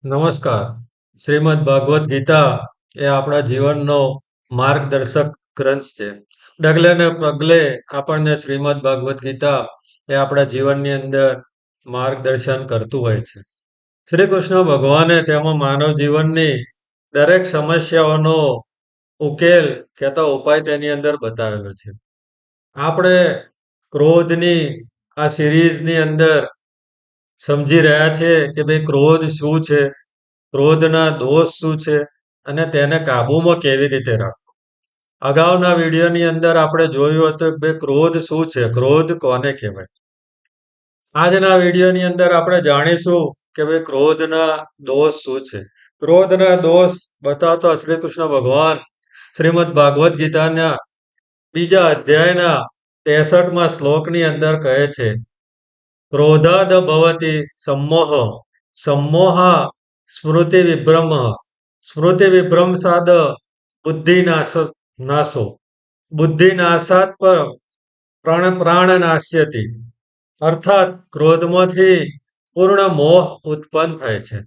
નમસ્કાર. શ્રીમદ ભાગવત ગીતા એ આપણા જીવનનો માર્ગદર્શક ગ્રંથ છે. ડગલે ને પગલે આપણને શ્રીમદ ભાગવત ગીતા એ આપણા જીવનની અંદર માર્ગદર્શન કરતું હોય છે. શ્રી કૃષ્ણ ભગવાને તેમાં માનવ જીવનની દરેક સમસ્યાઓનો ઉકેલ કહેતા ઉપાય તેની અંદર બતાવેલો છે. આપણે ક્રોધની આ સિરીઝની અંદર સમજી રહ્યા છે કે ભાઈ ક્રોધ શું છે, ક્રોધના દોષ શું છે અને તેને કાબૂમાં કેવી રીતે રાખવો. અગાઉના વિડીયોની અંદર આપણે જોયું હતું કે ભાઈ ક્રોધ શું છે, ક્રોધ કોને કહેવાય. આજના વિડીયોની અંદર આપણે જાણીશું કે ભાઈ ક્રોધના દોષ શું છે. ક્રોધના દોષ બતાવતા શ્રી કૃષ્ણ ભગવાન શ્રીમદ ભાગવત ગીતાના બીજા અધ્યાયના 63માં શ્લોકની અંદર કહે છે, ક્રોધાદ ભવતિ सम्मोह सम्मोहा સ્મૃતિ વિભ્રમ સ્મૃતિ વિભ્રંશાદ બુદ્ધિ નાશો બુદ્ધિ નાશાત પર પ્રાણ નાશ્યતિ. અર્થાત ક્રોધમાંથી પૂર્ણ મોહ ઉત્પન્ન થાય છે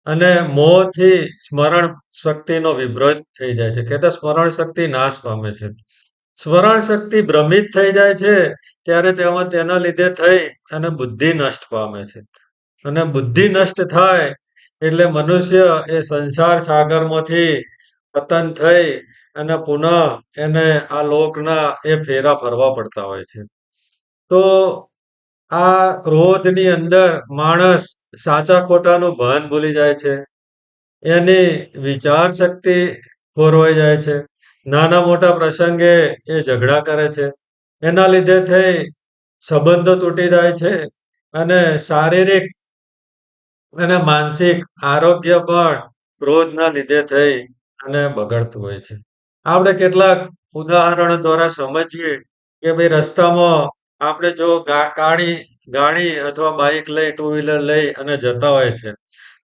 અને મોહથી સ્મરણ શક્તિનો વિભ્રત થઈ જાય છે. કહેતા સ્મરણ શક્તિ નાશ પામે છે. સ્મરણ શક્તિ ભ્રમિત થઈ જાય છે ત્યારે તેમાં તેના લીધે થઈ અને બુદ્ધિ નષ્ટ પામે છે. અને બુદ્ધિ નષ્ટ થાય એટલે મનુષ્ય એ સંસાર સાગરમાંથી પતન થઈ અને પુનઃ એને આ લોકના એ ફેરા ફરવા પડતા હોય છે. તો આ ક્રોધની અંદર માણસ સાચા ખોટાનું ભાન ભૂલી જાય છે. એની વિચાર શક્તિ ખોરવાઈ જાય છે. નાના મોટા પ્રસંગે એ ઝઘડા કરે છે. એના લીધે થઈ સંબંધો તૂટી જાય છે અને શારીરિક અને માનસિક આરોગ્ય પણ ક્રોધના લીધે થઈ અને બગડતું હોય છે. આપણે કેટલાક ઉદાહરણો દ્વારા સમજીએ કે ભાઈ રસ્તામાં આપણે જો ગાડી અથવા બાઈક લઈ ટુ વ્હીલર લઈ અને જતા હોય છે.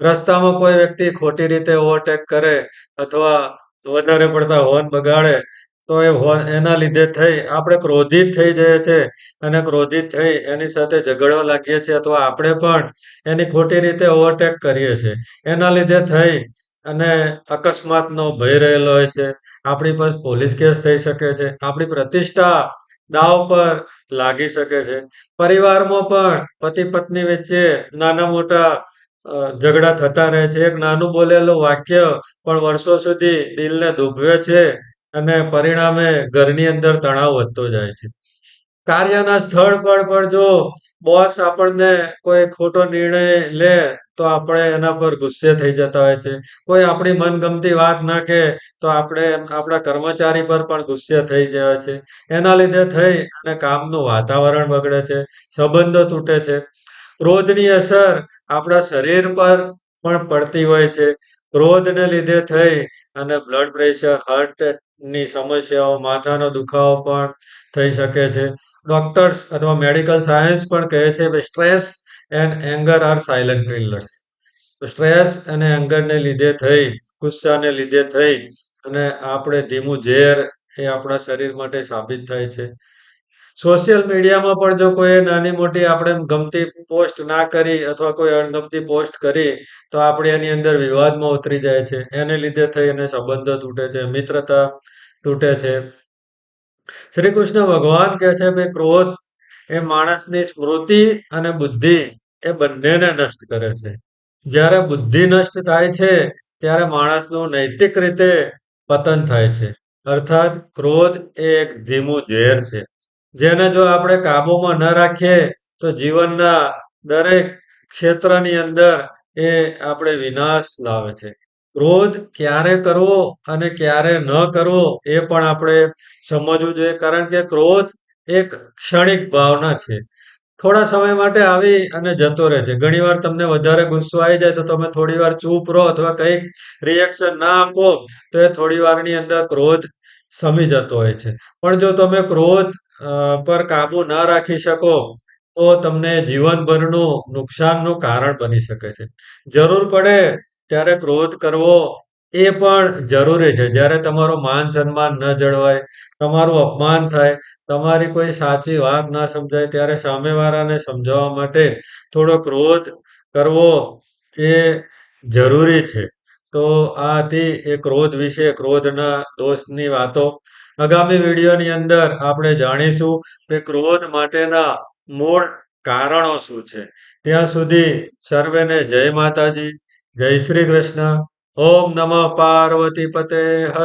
રસ્તામાં કોઈ વ્યક્તિ ખોટી રીતે ઓવરટેક કરે અથવા વધારે પડતા હોર્ન બગાડે તો એના લીધે થઈ આપણે ક્રોધિત થઈ જઈએ છે અને ક્રોધિત થઈ એની સાથે ઝઘડવા લાગીએ છીએ અથવા આપણે પણ એની ખોટી રીતે ઓવરટેક કરીએ છીએ. એના લીધે થઈ અને અકસ્માતનો ભય રહેલો હોય છે. આપણી પાસે પોલીસ કેસ થઈ શકે છે. આપણી પ્રતિષ્ઠા દાવ પર લાગી શકે છે. પરિવારમાં પણ પતિ પત્ની વચ્ચે નાના મોટા ઝઘડા થતા રહે છે. એક નાનું બોલેલું વાક્ય પણ વર્ષો સુધી દિલને દુભવે છે અને પરિણામે ઘરની અંદર તણાવ વધતો જાય છે. કાર્યના સ્થળ પર પણ જો બોસ આપણને કોઈ ખોટો નિર્ણય લે તો આપણે એના પર ગુસ્સે થઈ જતા હોય છે. કોઈ આપણી મનગમતી વાત ના કહે તો આપણે આપણા કર્મચારી પર પણ ગુસ્સે થઈ જાય છે. એના લીધે થઈ અને કામનું વાતાવરણ બગડે છે, સંબંધો તૂટે છે. ક્રોધની અસર આપણા શરીર પર પણ પડતી હોય છે. ક્રોધને લીધે થઈ અને બ્લડ પ્રેશર, હાર્ટની સમસ્યાઓ, માથાનો દુખાવો પણ થઈ શકે છે. ડોક્ટર્સ અથવા મેડિકલ સાયન્સ પણ કહે છે કે stress and anger are silent killers. તો સ્ટ્રેસ અને એંગરને લીધે થઈ, ગુસ્સાને લીધે થઈ અને આપણે ધીમું ઝેર એ આપણા શરીર માટે સાબિત થાય છે. સોશિયલ મીડિયામાં પણ જો કોઈ નાની મોટી આપણે ગમતી પોસ્ટ ના કરી અથવા કોઈ અણગમતી પોસ્ટ કરી તો આપણે એની અંદર વિવાદમાં ઉતરી જાય છે. એને લીધે થઈ અને સંબંધો તૂટે છે, મિત્રતા તૂટે છે. શ્રી કૃષ્ણ ભગવાન કહે છે કે ક્રોધ એ માણસની સ્મૃતિ અને બુદ્ધિ એ બંનેને નષ્ટ કરે છે. જ્યારે બુદ્ધિ નષ્ટ થાય છે ત્યારે માણસનું નૈતિક રીતે પતન થાય છે. અર્થાત ક્રોધ એ એક ધીમું ઝેર છે. જેને જો આપણે કાબૂમાં ન રાખીએ તો જીવનના દરેક ક્ષેત્રની અંદર એ આપણે વિનાશ લાવે છે. ક્રોધ ક્યારે કરવો અને ક્યારે ન કરવો એ પણ આપણે સમજવું જોઈએ. કારણ કે ક્રોધ એક ક્ષણિક ભાવના છે. થોડા સમય માટે આવી અને જતો રહે છે. ઘણીવાર તમને વધારે ગુસ્સો આવી જાય તો તમે થોડીવાર ચૂપ રહો અથવા કંઈક રિએક્શન ના આપો તો એ થોડી વારની અંદર ક્રોધ શમી જતો હોય છે. પણ જો તમે ક્રોધ પર કાબુ ના રાખી શકો તો તમને જીવનભરનું નુકસાનનું કારણ બની શકે છે. જરૂર પડે ત્યારે ક્રોધ કરવો એ પણ જરૂરી છે. જ્યારે તમારું માન સન્માન ન જળવાય, તમારું અપમાન થાય, તમારી કોઈ સાચી વાત ના સમજાય ત્યારે સામેવાળાને સમજાવવા માટે થોડો ક્રોધ કરવો એ જરૂરી છે. તો આ હતી એ ક્રોધ વિશે, ક્રોધના દોષની વાતો. આગામી વિડીયોની અંદર આપણે જાણીશું કે ક્રોધ માટેના મૂળ કારણો શું છે. ત્યાં સુધી સર્વેને જય માતાજી, જય શ્રી કૃષ્ણ. ઓમ નમઃ પાર્વતી પતે હર